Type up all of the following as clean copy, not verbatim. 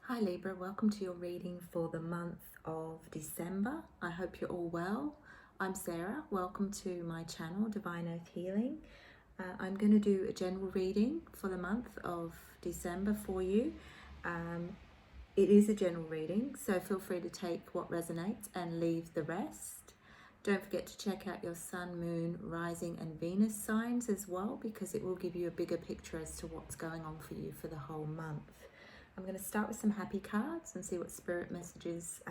Hi Libra, welcome to your reading for the month of December. I hope you're all well. I'm Sarah. Welcome to my channel, Divine Earth Healing. I'm going to do a general reading for the month of December for you. It is a general reading, so feel free to take what resonates and leave the rest. Don't forget to check out your Sun, Moon, Rising and Venus signs as well, because it will give you a bigger picture as to what's going on for you for the whole month. I'm going to start with some happy cards and see what spirit messages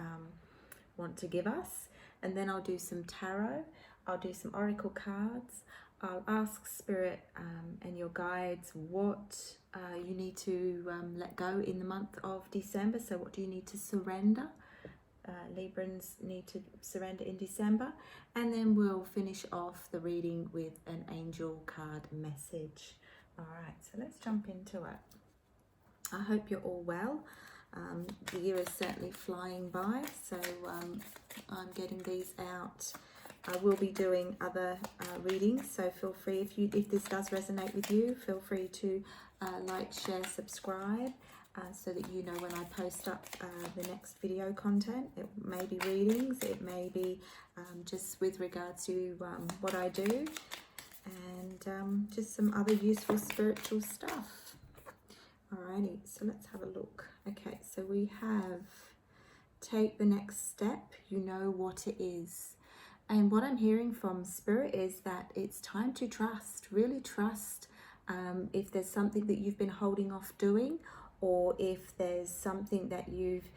want to give us. And then I'll do some tarot. I'll do some oracle cards. I'll ask spirit and your guides what you need to let go in the month of December. So what do you need to surrender? Librans need to surrender in December. And then we'll finish off the reading with an angel card message. All right, so let's jump into it. I hope you're all well. The year is certainly flying by, so I'm getting these out. I will be doing other readings, so feel free, if this does resonate with you, feel free to like, share, subscribe, so that you know when I post up the next video content. It may be readings, it may be just with regards to what I do, and just some other useful spiritual stuff. Alrighty, so let's have a look. Okay, so we have take the next step, you know what it is. And what I'm hearing from Spirit is that it's time to trust, really trust. If there's something that you've been holding off doing, or if there's something that you've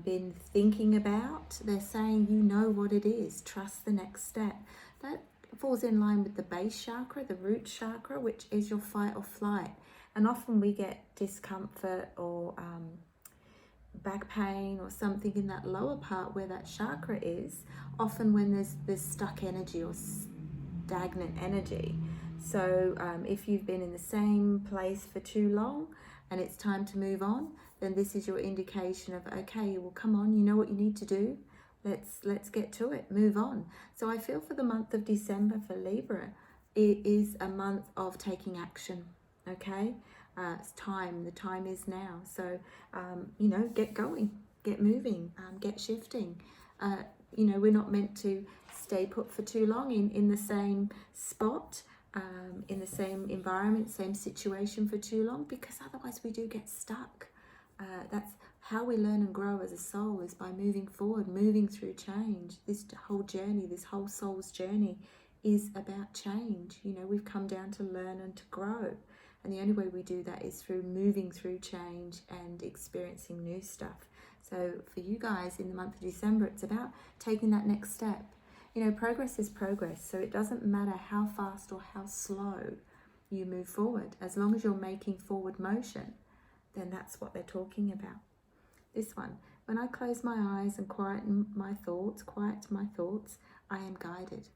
been thinking about, they're saying you know what it is, trust the next step. That falls in line with the base chakra, the root chakra, which is your fight or flight. And often we get discomfort or back pain or something in that lower part where that chakra is, often when there's stuck energy or stagnant energy. So if you've been in the same place for too long and it's time to move on, then this is your indication of, okay, well, come on, you know what you need to do. Let's get to it, move on. So I feel for the month of December for Libra, it is a month of taking action. Okay, it's time. The time is now. So, you know, get going, get moving, get shifting. You know, we're not meant to stay put for too long in the same spot, in the same environment, same situation for too long, because otherwise we do get stuck. That's how we learn and grow as a soul, is by moving forward, moving through change. This whole journey, this whole soul's journey is about change. You know, we've come down to learn and to grow. And the only way we do that is through moving through change and experiencing new stuff. So for you guys in the month of December, it's about taking that next step. You know, progress is progress. So it doesn't matter how fast or how slow you move forward. As long as you're making forward motion, then that's what they're talking about. This one, when I close my eyes and quiet my thoughts, I am guided.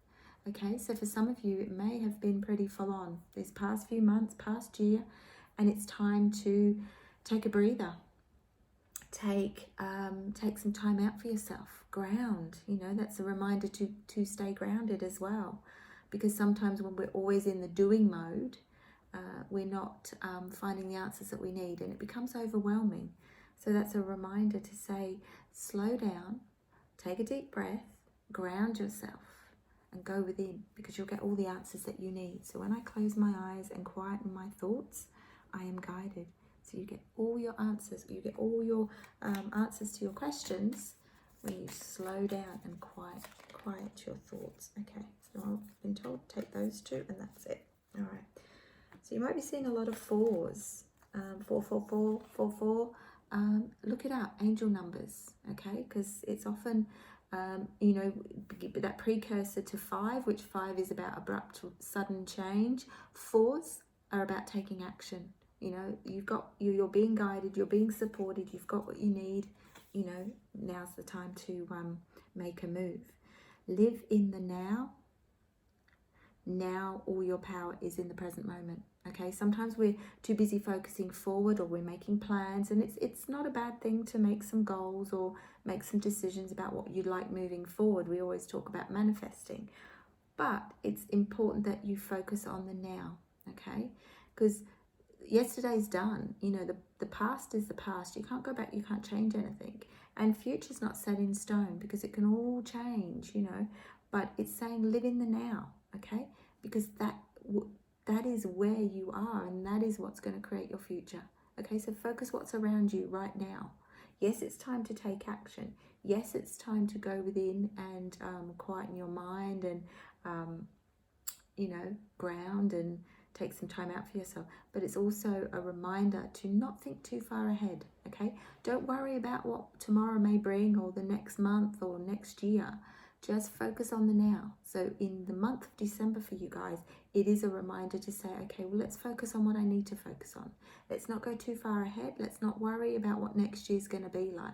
Okay, so for some of you, it may have been pretty full on these past few months, past year, and it's time to take a breather. Take some time out for yourself. Ground, you know, that's a reminder to stay grounded as well. Because sometimes when we're always in the doing mode, we're not finding the answers that we need, and it becomes overwhelming. So that's a reminder to say, slow down, take a deep breath, ground yourself, and go within, because you'll get all the answers that you need. So when I close my eyes and quieten my thoughts, I am guided. So you get all your answers, you get all your answers to your questions when you slow down and quiet your thoughts. Okay, so I've been told take those two and that's it. All right, so you might be seeing a lot of fours, 444, 44. Look it up, angel numbers, okay, because it's often you know, that precursor to 5, which 5 is about abrupt, sudden change. 4s are about taking action. You know, you're being guided, you're being supported, you've got what you need. You know, now's the time to make a move. Live in the now. Now all your power is in the present moment. Okay, sometimes we're too busy focusing forward, or we're making plans, and it's not a bad thing to make some goals or make some decisions about what you'd like moving forward. We always talk about manifesting, but it's important that you focus on the now, okay? Because yesterday's done. You know, the past is the past. You can't go back, you can't change anything. And future's not set in stone, because it can all change, you know. But it's saying live in the now, okay? Because that is where you are, and that is what's going to create your future. Okay, so focus what's around you right now. Yes, it's time to take action. Yes, it's time to go within and quieten your mind and, you know, ground and take some time out for yourself. But it's also a reminder to not think too far ahead, okay? Don't worry about what tomorrow may bring, or the next month or next year. Just focus on the now. So in the month of December for you guys, it is a reminder to say, okay, well, let's focus on what I need to focus on. Let's not go too far ahead. Let's not worry about what next year's going to be like.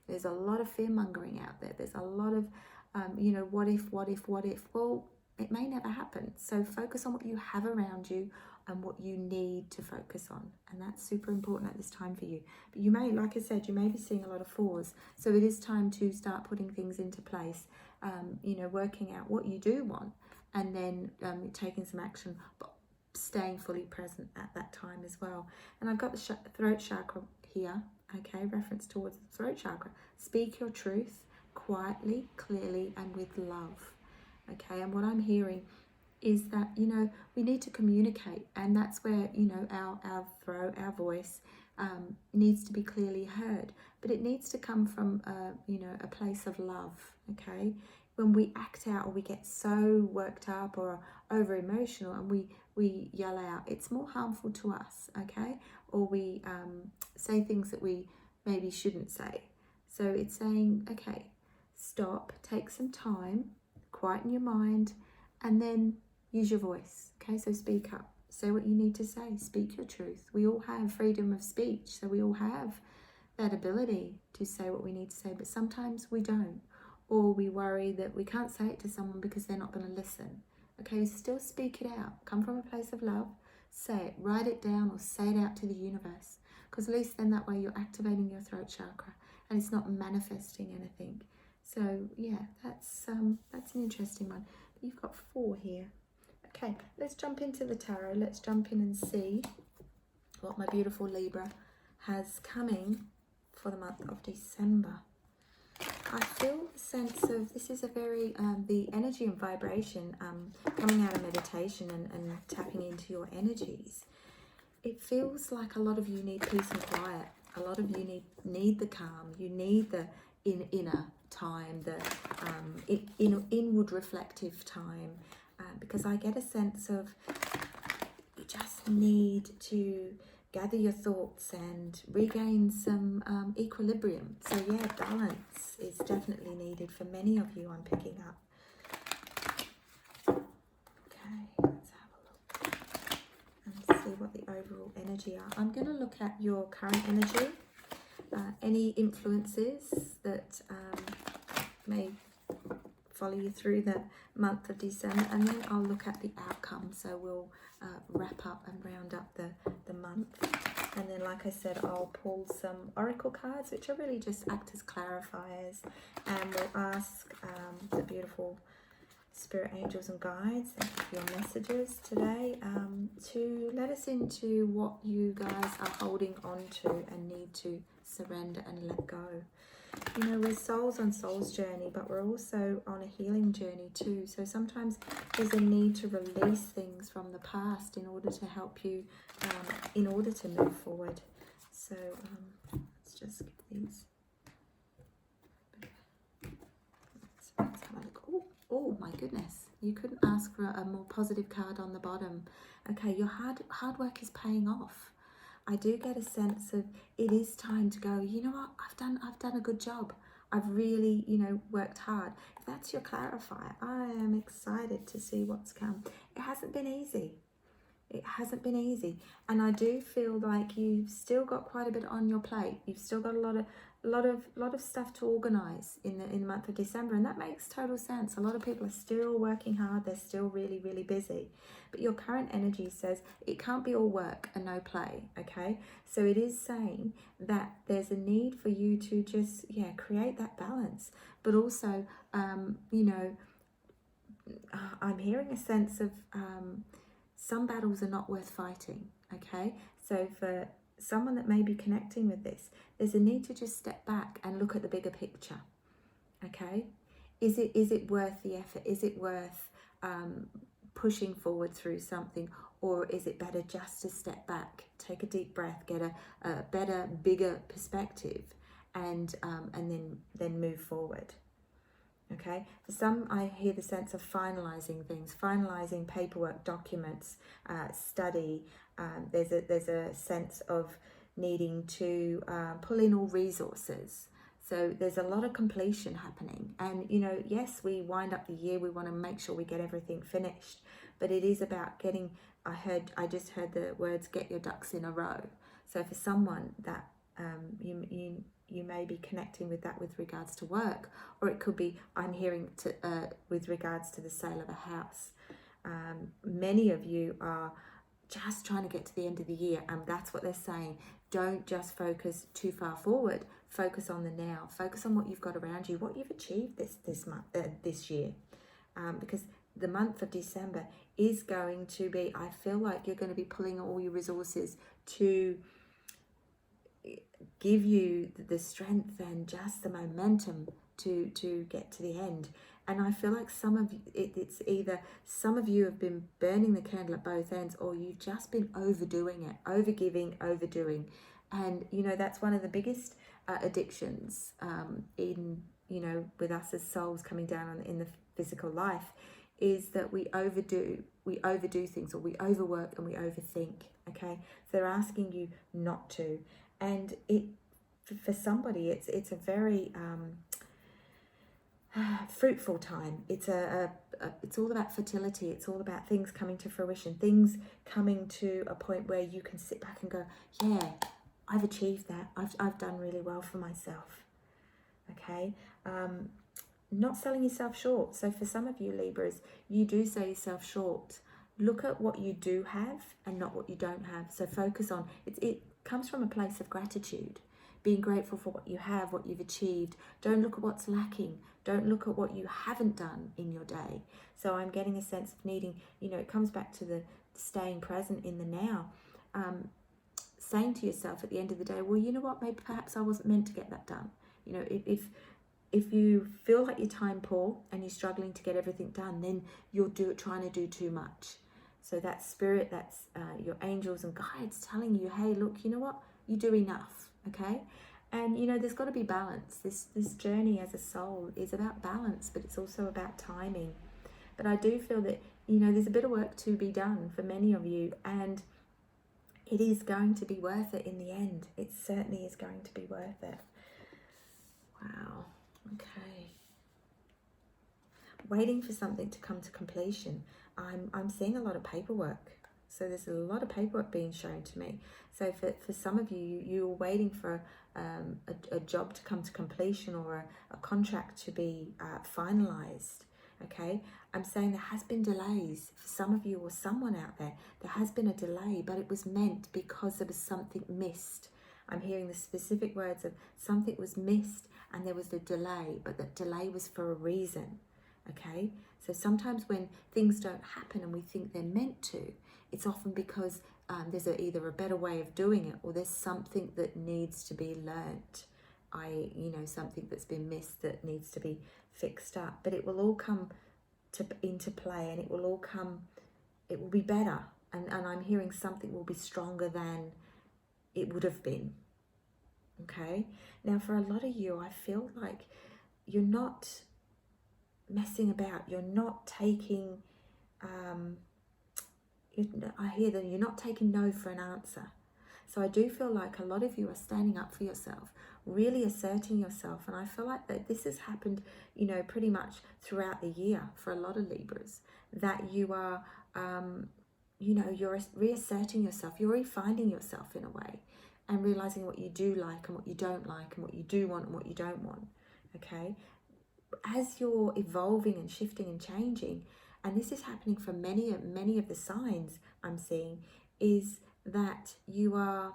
There's a lot of fear mongering out there. There's a lot of, you know, what if? Well, it may never happen. So focus on what you have around you and what you need to focus on. And that's super important at this time for you. But you may, like I said, you may be seeing a lot of fours. So it is time to start putting things into place, you know, working out what you do want, and then taking some action, but staying fully present at that time as well. And I've got the throat chakra here, okay, reference towards the throat chakra. Speak your truth quietly, clearly, and with love. Okay, and what I'm hearing is that, you know, we need to communicate, and that's where, you know, our throat, our voice needs to be clearly heard, but it needs to come from, you know, a place of love, okay? When we act out, or we get so worked up or over emotional and we yell out, it's more harmful to us, okay? Or we say things that we maybe shouldn't say. So it's saying, okay, stop, take some time, quieten your mind, and then use your voice. Okay, so speak up, say what you need to say, speak your truth. We all have freedom of speech, so we all have that ability to say what we need to say, but sometimes we don't, or we worry that we can't say it to someone because they're not going to listen. Okay, still speak it out. Come from a place of love, say it, write it down, or say it out to the universe, because at least then that way you're activating your throat chakra and it's not manifesting anything. So yeah, that's an interesting one. You've got 4 here. Okay, let's jump into the tarot. Let's jump in and see what my beautiful Libra has coming for the month of December. I feel a sense of, this is a very, the energy and vibration coming out of meditation and tapping into your energies. It feels like a lot of you need peace and quiet. A lot of you need the calm. You need the inner time, the inward reflective time, because I get a sense of you just need to gather your thoughts and regain some equilibrium. So yeah, balance is definitely needed for many of you, I'm picking up. Okay, let's have a look and see what the overall energy are. I'm going to look at your current energy, any influences that may follow you through the month of December, and then I'll look at the outcome. So we'll wrap up and round up the month, and then, like I said, I'll pull some oracle cards, which are really just act as clarifiers, and we'll ask the beautiful spirit angels and guides, thank you for your messages today, to let us into what you guys are holding on to and need to surrender and let go. You know, we're souls on soul's journey, but we're also on a healing journey too. So sometimes there's a need to release things from the past in order to help you, in order to move forward. So let's just get these. Let's have a look. Oh my goodness, you couldn't ask for a more positive card on the bottom. Okay, your hard work is paying off. I do get a sense of it is time to go, you know what, I've done a good job. I've really, you know, worked hard. If that's your clarifier, I am excited to see what's come. It hasn't been easy. It hasn't been easy. And I do feel like you've still got quite a bit on your plate. You've still got a lot of stuff to organize in the month of December, and that makes total sense. A lot of people are still working hard. They're still really, really busy. But your current energy says it can't be all work and no play, okay? So it is saying that there's a need for you to just, create that balance. But also, you know, I'm hearing a sense of some battles are not worth fighting, okay? So for someone that may be connecting with this, there's a need to just step back and look at the bigger picture. Okay, is it worth the effort? Is it worth pushing forward through something, or is it better just to step back, take a deep breath, get a better, bigger perspective, and then move forward? Okay, for some, I hear the sense of finalizing things, finalizing paperwork, documents, study. There's a sense of needing to pull in all resources. So there's a lot of completion happening. And, you know, yes, we wind up the year, we want to make sure we get everything finished. But it is about getting, I just heard the words, get your ducks in a row. So for someone that you may be connecting with that with regards to work, or it could be, I'm hearing with regards to the sale of a house. Many of you are just trying to get to the end of the year, and that's what they're saying. Don't just focus too far forward. Focus on the now. Focus on what you've got around you, what you've achieved this year, because the month of December is going to be, I feel like you're going to be pulling all your resources to give you the strength and just the momentum to get to the end. And I feel like some of it's either some of you have been burning the candle at both ends, or you've just been overdoing it, overgiving, overdoing. And you know, that's one of the biggest addictions in, you know, with us as souls coming down in the physical life, is that we overdo things, or we overwork and we overthink. Okay, so they're asking you not to. And it, for somebody, it's a very fruitful time. It's it's all about fertility. It's all about things coming to fruition, things coming to a point where you can sit back and go, yeah, I've achieved that. I've done really well for myself. Okay, not selling yourself short. So for some of you Libras, you do sell yourself short. Look at what you do have and not what you don't have. So focus on it comes from a place of gratitude, being grateful for what you have, what you've achieved. Don't look at what's lacking. Don't look at what you haven't done in your day. So I'm getting a sense of needing, you know, it comes back to the staying present in the now. Saying to yourself at the end of the day, well, you know what, maybe perhaps I wasn't meant to get that done. You know, if you feel like you're time poor and you're struggling to get everything done, then you're trying to do too much. So that spirit, that's your angels and guides telling you, hey, look, you know what, you do enough, okay? And, you know, there's got to be balance. This journey as a soul is about balance, but it's also about timing. But I do feel that, you know, there's a bit of work to be done for many of you, and it is going to be worth it in the end. It certainly is going to be worth it. Wow, okay. Waiting for something to come to completion. I'm seeing a lot of paperwork. So there's a lot of paperwork being shown to me. So for some of you, you're waiting for a job to come to completion, or a contract to be finalized. Okay, I'm saying there has been delays for some of you, or someone out there. There has been a delay, but it was meant because there was something missed. I'm hearing the specific words of something was missed and there was a delay, but that delay was for a reason. Okay, so sometimes when things don't happen and we think they're meant to, it's often because there's either a better way of doing it, or there's something that needs to be learnt. Something that's been missed that needs to be fixed up. But it will all come into play, and it will be better. And I'm hearing something will be stronger than it would have been. Okay, now for a lot of you, I feel like you're not messing about. You're not taking I hear that you're not taking no for an answer. So I do feel like a lot of you are standing up for yourself, really asserting yourself. And I feel like that this has happened, you know, pretty much throughout the year for a lot of Libras, that you are, you're reasserting yourself, you're refinding yourself in a way, and realizing what you do like and what you don't like, and what you do want and what you don't want. Okay, as you're evolving and shifting and changing, and this is happening for many of the signs I'm seeing, is that you are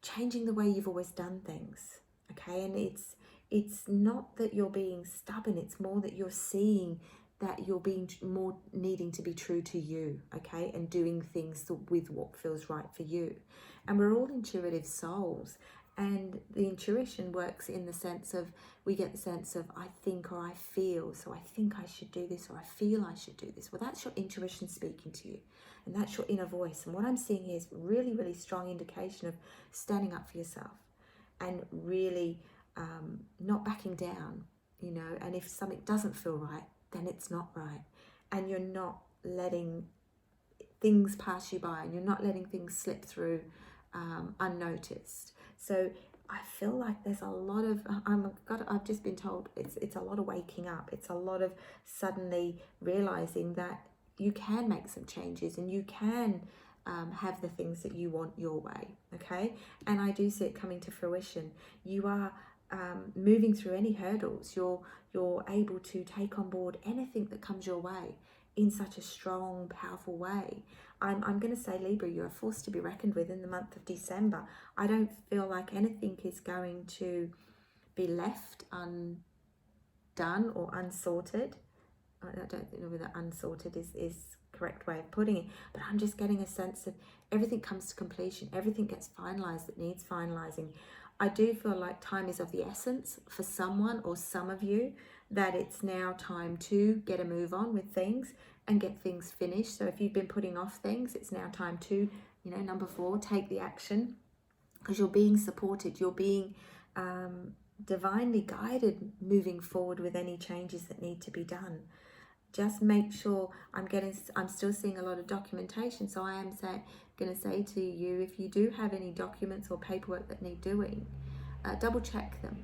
changing the way you've always done things. Okay, and it's not that you're being stubborn, it's more that you're seeing that you're being more needing to be true to you, okay, and doing things with what feels right for you. And we're all intuitive souls, and the intuition works in the sense of, we get the sense of I think or I feel, so I think I should do this, or I feel I should do this. Well, that's your intuition speaking to you, and that's your inner voice. And what I'm seeing here is really, really strong indication of standing up for yourself and really not backing down, you know. And if something doesn't feel right, then it's not right, and you're not letting things pass you by, and you're not letting things slip through unnoticed. So I feel like there's a lot of I've just been told it's a lot of waking up. It's a lot of suddenly realizing that you can make some changes, and you can have the things that you want your way, okay? And I do see it coming to fruition. You are moving through any hurdles. You're able to take on board anything that comes your way in such a strong, powerful way. I'm going to say, Libra, you're a force to be reckoned with in the month of December. I don't feel like anything is going to be left undone or unsorted. I don't know whether unsorted is correct way of putting it, but I'm just getting a sense of everything comes to completion. Everything gets finalized that needs finalizing. I do feel like time is of the essence for someone or some of you, that it's now time to get a move on with things and get things finished. So if you've been putting off things, it's now time to, you know, number 4, take the action, because you're being supported. You're being divinely guided moving forward with any changes that need to be done. Just make sure, I'm still seeing a lot of documentation. So I am going to say to you, if you do have any documents or paperwork that need doing, double check them.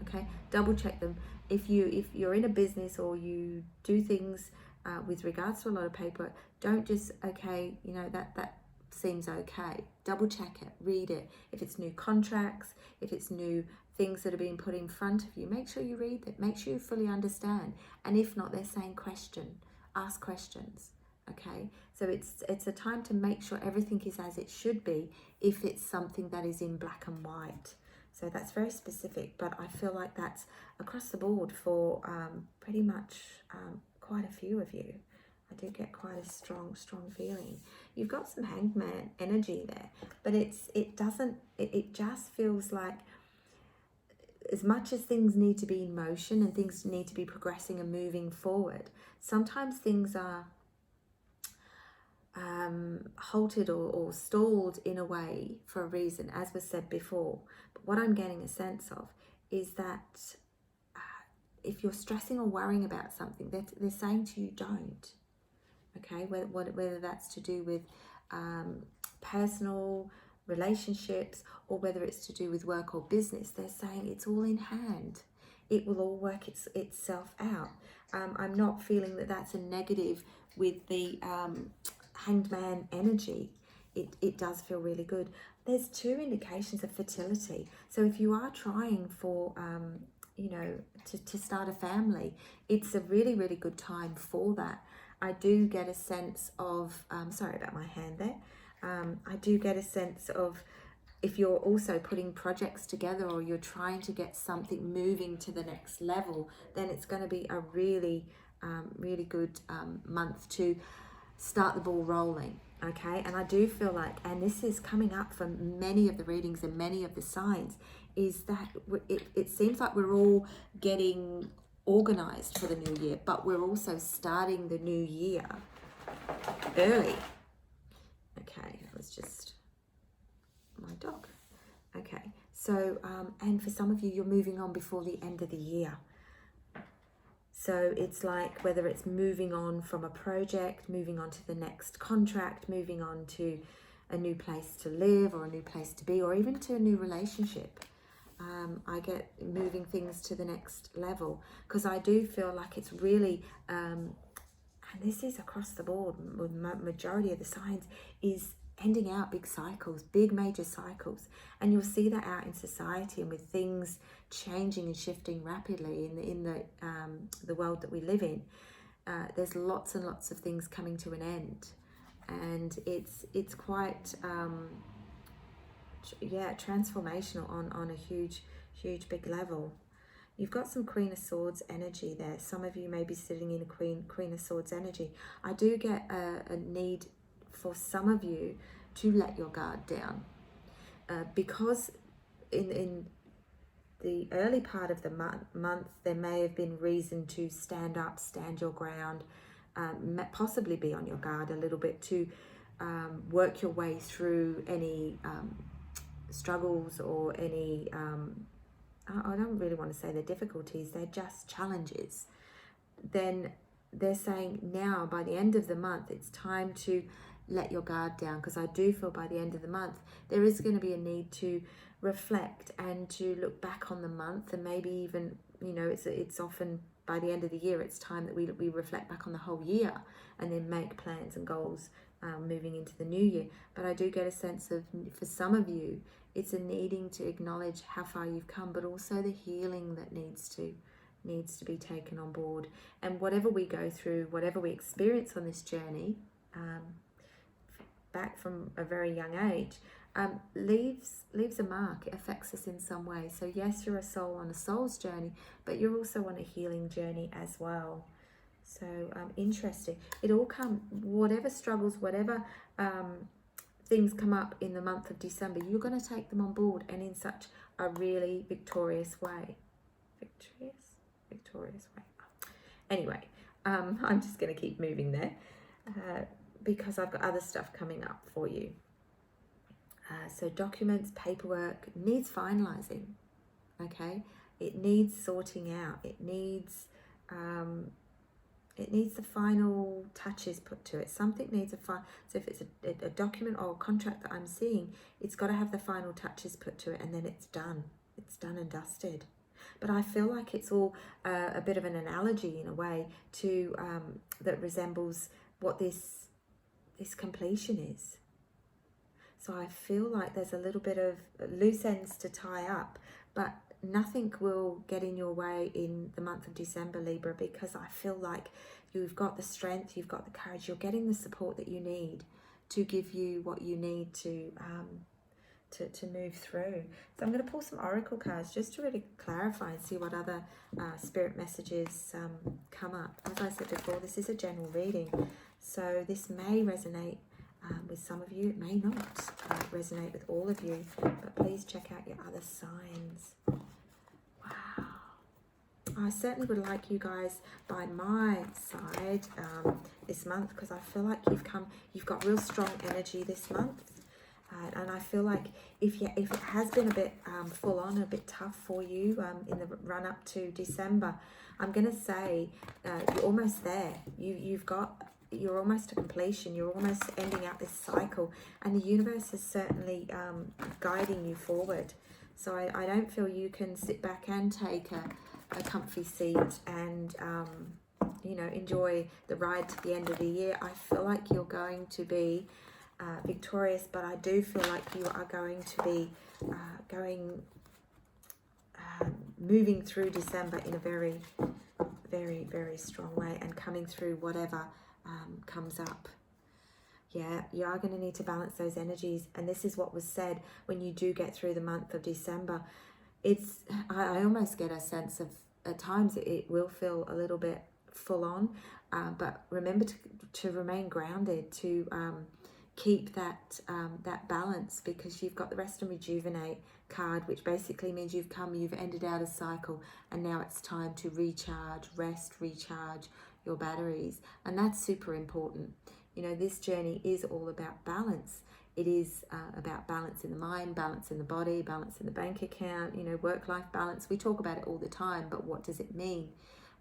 Okay, double check them. If you're in a business or you do things with regards to a lot of paperwork, don't just, okay, you know, that seems okay. Double check it, read it. If it's new contracts, if it's new things that are being put in front of you, make sure you read it, make sure you fully understand. And if not, they're saying ask questions. Okay, so it's a time to make sure everything is as it should be, if it's something that is in black and white. So that's very specific, but I feel like that's across the board for pretty much quite a few of you. I do get quite a strong feeling. You've got some hangman energy there, but it just feels like, as much as things need to be in motion and things need to be progressing and moving forward, sometimes things are halted or stalled in a way for a reason, as was said before. But what I'm getting a sense of is that if you're stressing or worrying about something, they're saying to you, don't. Okay, whether that's to do with personal relationships, or whether it's to do with work or business, they're saying it's all in hand. It will all work itself out. I'm not feeling that that's a negative with the Hanged Man energy. It does feel really good. There's 2 indications of fertility. So if you are trying for, you know, to start a family, it's a really, really good time for that. I do get a sense of, sorry about my hand there. I do get a sense of, if you're also putting projects together or you're trying to get something moving to the next level, then it's going to be a really, really good month to start the ball rolling. Okay, and I do feel like, and this is coming up from many of the readings and many of the signs, is that it seems like we're all getting organized for the new year, but we're also starting the new year early. Okay, that was just my dog. Okay, so and for some of you, you're moving on before the end of the year. So it's like, whether it's moving on from a project, moving on to the next contract, moving on to a new place to live or a new place to be, or even to a new relationship. I get moving things to the next level, because I do feel like it's really, and this is across the board, with majority of the signs, is ending out big cycles, big major cycles. And you'll see that out in society, and with things changing and shifting rapidly in the world that we live in. There's lots and lots of things coming to an end, and it's quite transformational on a huge big level. You've got some Queen of Swords energy there. Some of you may be sitting in a Queen of Swords energy. I do get a need for some of you to let your guard down. Because in the early part of the month, there may have been reason to stand up, stand your ground, possibly be on your guard a little bit, to work your way through any struggles or any, I don't really want to say they're difficulties, they're just challenges. Then they're saying now, by the end of the month, it's time to let your guard down, because I do feel by the end of the month, there is going to be a need to reflect and to look back on the month, and maybe even, you know, it's often by the end of the year, it's time that we reflect back on the whole year and then make plans and goals moving into the new year. But I do get a sense of, for some of you, it's a needing to acknowledge how far you've come, but also the healing that needs to be taken on board. And whatever we go through, whatever we experience on this journey, back from a very young age, leaves a mark. It affects us in some way. So yes, you're a soul on a soul's journey, but you're also on a healing journey as well. So interesting. It all whatever struggles, whatever things come up in the month of December, you're going to take them on board, and in such a really victorious way. Victorious way. Anyway, I'm just going to keep moving there because I've got other stuff coming up for you. So documents, paperwork needs finalizing. Okay, it needs sorting out. It needs the final touches put to it. Something needs so if it's a document or a contract that I'm seeing, it's got to have the final touches put to it, and then it's done. It's done and dusted. But I feel like it's all a bit of an analogy in a way to that resembles what this completion is. So I feel like there's a little bit of loose ends to tie up, but nothing will get in your way in the month of December, Libra, because I feel like you've got the strength, you've got the courage, you're getting the support that you need to give you what you need to move through. So I'm going to pull some oracle cards just to really clarify and see what other spirit messages come up. As I said before, this is a general reading, so this may resonate with some of you. It may not resonate with all of you, but please check out your other signs. Wow. I certainly would like you guys by my side this month, because I feel like you've got real strong energy this month. And I feel like if it has been a bit full on, a bit tough for you in the run up to December, I'm going to say you're almost there. You're almost to completion. You're almost ending out this cycle, and the universe is certainly guiding you forward. So I don't feel you can sit back and take a comfy seat and enjoy the ride to the end of the year. I feel like you're going to be victorious, but I do feel like you are going to be moving through December in a very, very, very strong way, and coming through whatever comes up. Yeah, you are going to need to balance those energies, and this is what was said when you do get through the month of December. I almost get a sense of, at times it will feel a little bit full on, but remember to remain grounded, to keep that balance, because you've got the Rest and Rejuvenate card, which basically means you've ended out a cycle, and now it's time to recharge your batteries, and that's super important. You know, this journey is all about balance. It is about balance in the mind, balance in the body, balance in the bank account, work-life balance. We talk about it all the time, but what does it mean?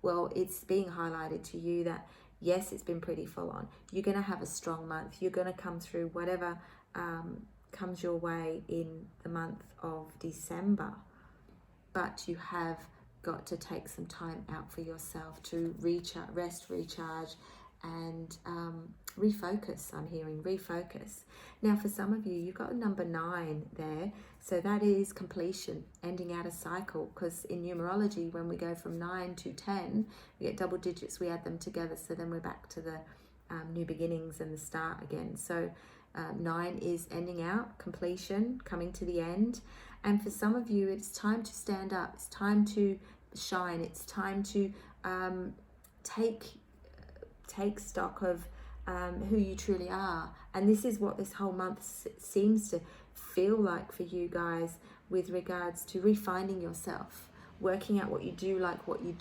Well, it's being highlighted to you that yes, it's been pretty full on. You're going to have a strong month. You're going to come through whatever comes your way in the month of December. But you have got to take some time out for yourself to rest, recharge, and refocus. I'm hearing refocus. Now, for some of you, you've got a number 9 there. So that is completion, ending out a cycle, because in numerology, when we go from 9 to 10, we get double digits, we add them together. So then we're back to the new beginnings and the start again. So 9 is ending out, completion, coming to the end. And for some of you, it's time to stand up. It's time to shine. It's time to take stock of who you truly are. And this is what this whole month seems to feel like for you guys, with regards to refining yourself, working out what you do like, what you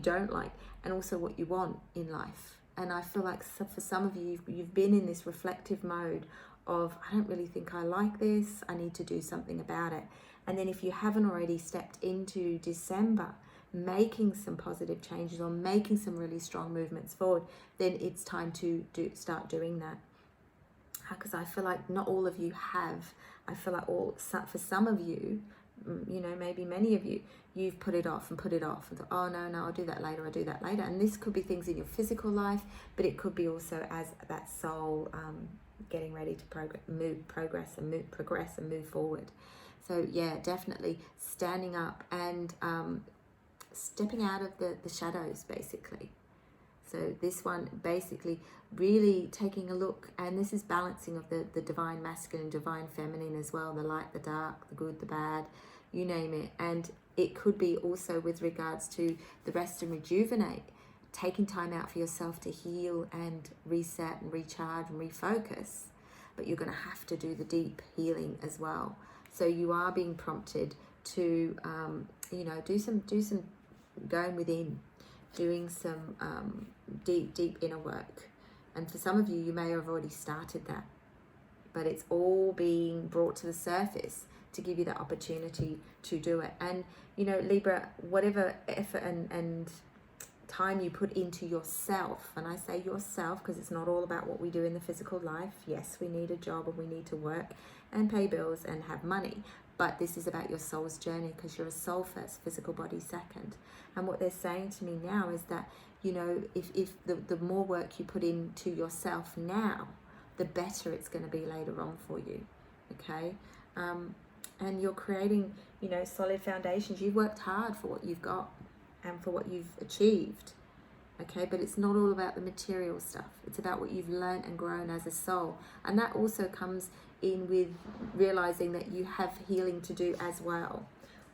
don't like, and also what you want in life. And I feel like for some of you, you've been in this reflective mode of, I don't really think I like this, I need to do something about it. And then if you haven't already stepped into December making some positive changes or making some really strong movements forward, then it's time to start doing that. Because I feel like not all of you have. I feel like for some of you, you know, maybe many of you, you've put it off and thought, oh no, I'll do that later, and this could be things in your physical life, but it could be also as that soul getting ready to progress and move forward. So yeah, definitely standing up and stepping out of the shadows, basically. So this one basically really taking a look, and this is balancing of the divine masculine, divine feminine as well, the light, the dark, the good, the bad, you name it. And it could be also with regards to the rest and rejuvenate, taking time out for yourself to heal and reset and recharge and refocus. But you're going to have to do the deep healing as well. So you are being prompted to, you know, do some going within, doing some deep inner work. And for some of you, you may have already started that, but it's all being brought to the surface to give you that opportunity to do it. And you know, Libra, whatever effort and time you put into yourself, and I say yourself because it's not all about what we do in the physical life. Yes, we need a job and we need to work and pay bills and have money, but this is about your soul's journey, because you're a soul first, physical body second. And what they're saying to me now is that, you know, if the more work you put into yourself now, the better it's going to be later on for you, okay? And you're creating, you know, solid foundations. You've worked hard for what you've got and for what you've achieved, okay? But it's not all about the material stuff. It's about what you've learned and grown as a soul. And that also comes in with realizing that you have healing to do as well,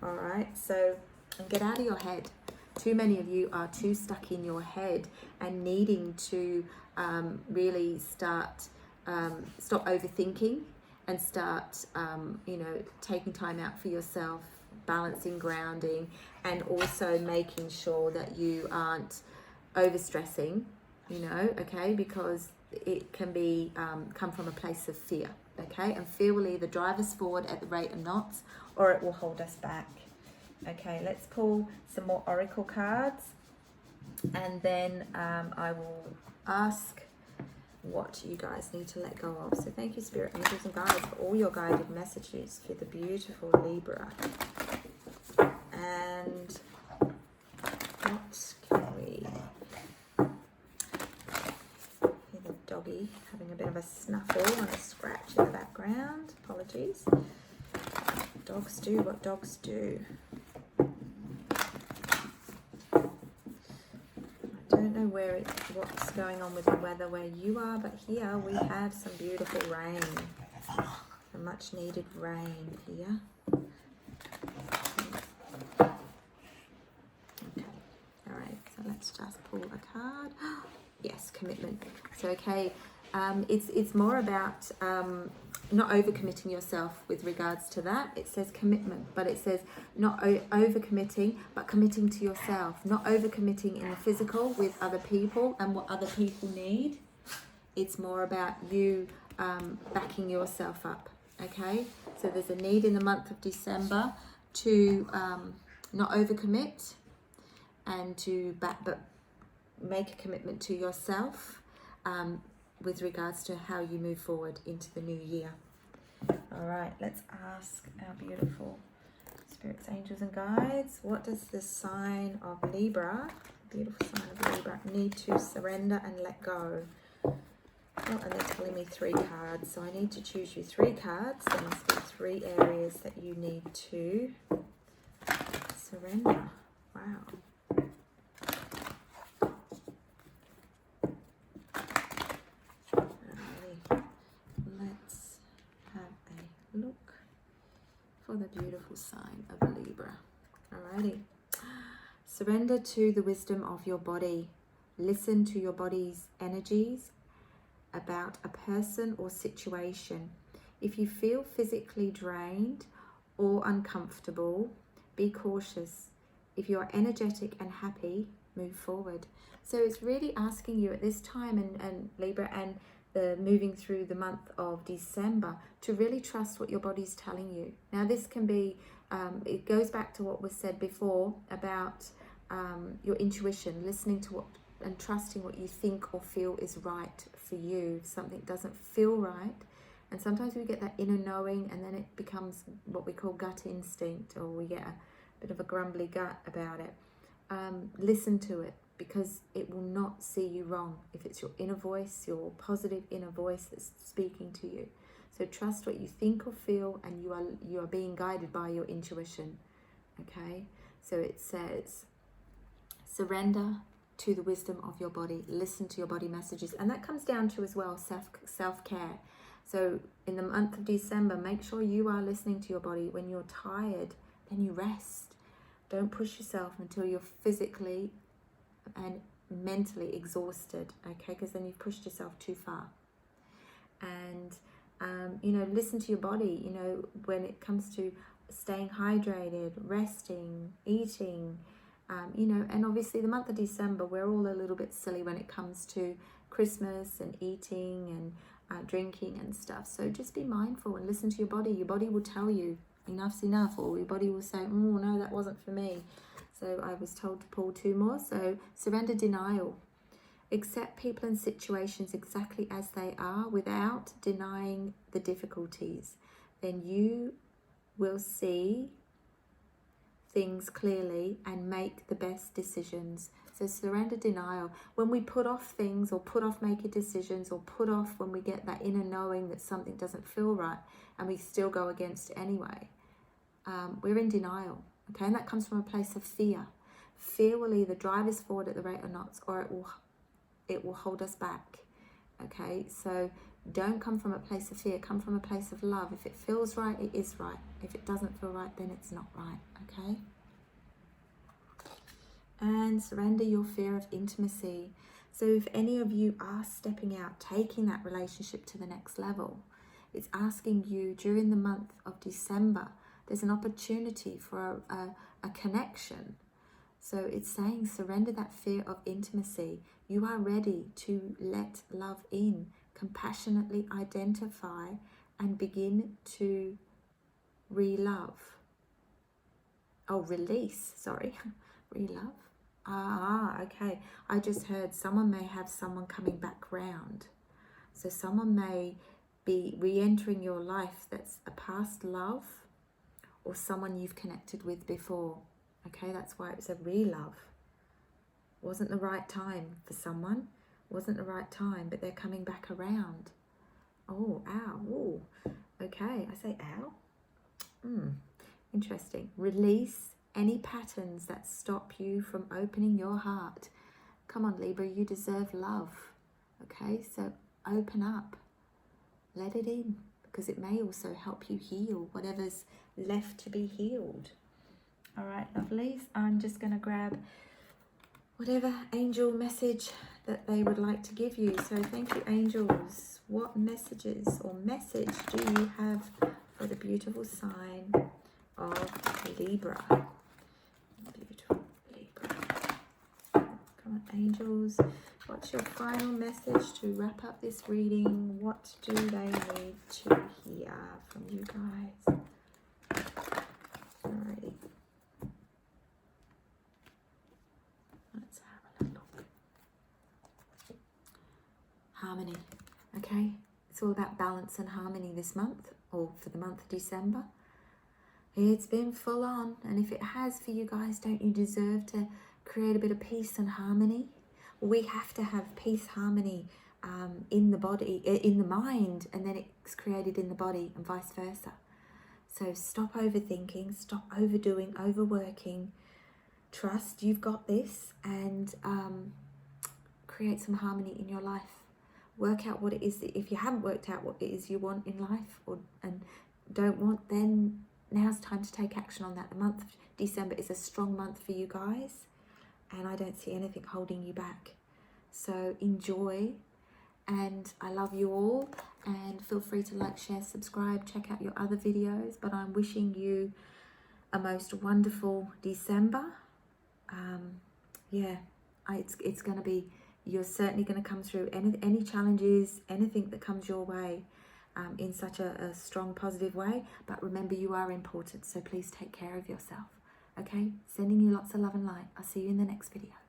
all right? So, and get out of your head. Too many of you are too stuck in your head and needing to really stop overthinking and start, you know, taking time out for yourself, balancing, grounding, and also making sure that you aren't overstressing, you know, okay, because it can be come from a place of fear, okay, and fear will either drive us forward at the rate of knots or it will hold us back. Okay, let's pull some more oracle cards, and then I will ask what you guys need to let go of. So thank you, Spirit, Angels and Guides, for all your guided messages for the beautiful Libra. And what can we... Hear the doggy having a bit of a snuffle and a scratch in the background. Apologies. Dogs do what dogs do. I don't know what's going on with the weather where you are, but here we have some beautiful rain, some much needed rain here. Okay, all right, so let's just pull a card. Yes, commitment. So okay, it's more about not overcommitting yourself with regards to that. It says commitment, but it says not overcommitting, but committing to yourself. Not overcommitting in the physical with other people and what other people need. It's more about you backing yourself up, okay? So there's a need in the month of December to not overcommit and to but make a commitment to yourself with regards to how you move forward into the new year. All right, let's ask our beautiful spirits, angels and guides, what does the sign of Libra, beautiful sign of Libra, need to surrender and let go? Oh, and they're telling me 3 cards, so I need to choose you 3 cards. There must be 3 areas that you need to surrender. Wow. Let's have a look for the beautiful sign of Libra. Alrighty. Surrender to the wisdom of your body. Listen to your body's energies about a person or situation. If you feel physically drained or uncomfortable, be cautious. If you're energetic and happy, move forward. So it's really asking you at this time, and Libra, and the moving through the month of December, to really trust what your body's telling you. Now this can be, it goes back to what was said before about your intuition, listening to what and trusting what you think or feel is right for you. If something doesn't feel right, and sometimes we get that inner knowing, and then it becomes what we call gut instinct, or we get a bit of a grumbly gut about it. Listen to it, because it will not see you wrong if it's your inner voice, your positive inner voice that's speaking to you. So trust what you think or feel, and you are being guided by your intuition. Okay, so it says, surrender to the wisdom of your body. Listen to your body messages, and that comes down to as well self-care. So in the month of December, make sure you are listening to your body. When you're tired, then you rest. Don't push yourself until you're physically and mentally exhausted, okay? Because then you've pushed yourself too far. And you know, listen to your body, you know, when it comes to staying hydrated, resting, eating, you know. And obviously the month of December, we're all a little bit silly when it comes to Christmas and eating and drinking and stuff. So just be mindful and listen to your body. Your body will tell you enough's enough, or your body will say, oh no, that wasn't for me. So I was told to pull 2 more. So surrender denial. Accept people and situations exactly as they are without denying the difficulties. Then you will see things clearly and make the best decisions. So surrender denial. When we put off things, or put off making decisions, or put off when we get that inner knowing that something doesn't feel right, and we still go against it anyway, we're in denial. Okay, and that comes from a place of fear. Fear will either drive us forward at the rate of knots, or it will hold us back. Okay, so don't come from a place of fear, come from a place of love. If it feels right, it is right. If it doesn't feel right, then it's not right. Okay, and surrender your fear of intimacy. So if any of you are stepping out, taking that relationship to the next level, it's asking you during the month of December, there's an opportunity for a connection. So it's saying surrender that fear of intimacy. You are ready to let love in, compassionately identify and begin to re-love. Oh, release, sorry. Re-love. Okay. I just heard someone may have someone coming back round. So someone may be re-entering your life that's a past love, or someone you've connected with before. Okay, that's why it was a re-love. Wasn't the right time for someone. Wasn't the right time, but they're coming back around. Oh, ow. Ooh. Okay, I say ow. Interesting. Release any patterns that stop you from opening your heart. Come on, Libra, you deserve love. Okay, so open up. Let it in, because it may also help you heal whatever's left to be healed. All right, lovelies, I'm just going to grab whatever angel message that they would like to give you. So thank you, angels. What messages or message do you have for the beautiful sign of Libra? Beautiful Libra. Come on, angels. What's your final message to wrap up this reading? What do they need to hear from you guys? Alrighty. Let's have a look. Harmony. Okay, it's all about balance and harmony this month, or for the month of December. It's been full on, and if it has for you guys, don't you deserve to create a bit of peace and harmony? We have to have peace, harmony in the body, in the mind, and then it's created in the body, and vice versa. So stop overthinking, stop overdoing, overworking. Trust you've got this, and create some harmony in your life. Work out what it is that, if you haven't worked out what it is you want in life, and don't want, then now's time to take action on that. The month of December is a strong month for you guys, and I don't see anything holding you back. So enjoy, and I love you all, and feel free to like, share, subscribe, check out your other videos. But I'm wishing you a most wonderful December. Yeah, it's going to be, you're certainly going to come through any challenges, anything that comes your way, in such a strong, positive way. But remember, you are important, so please take care of yourself. Okay, sending you lots of love and light. I'll see you in the next video.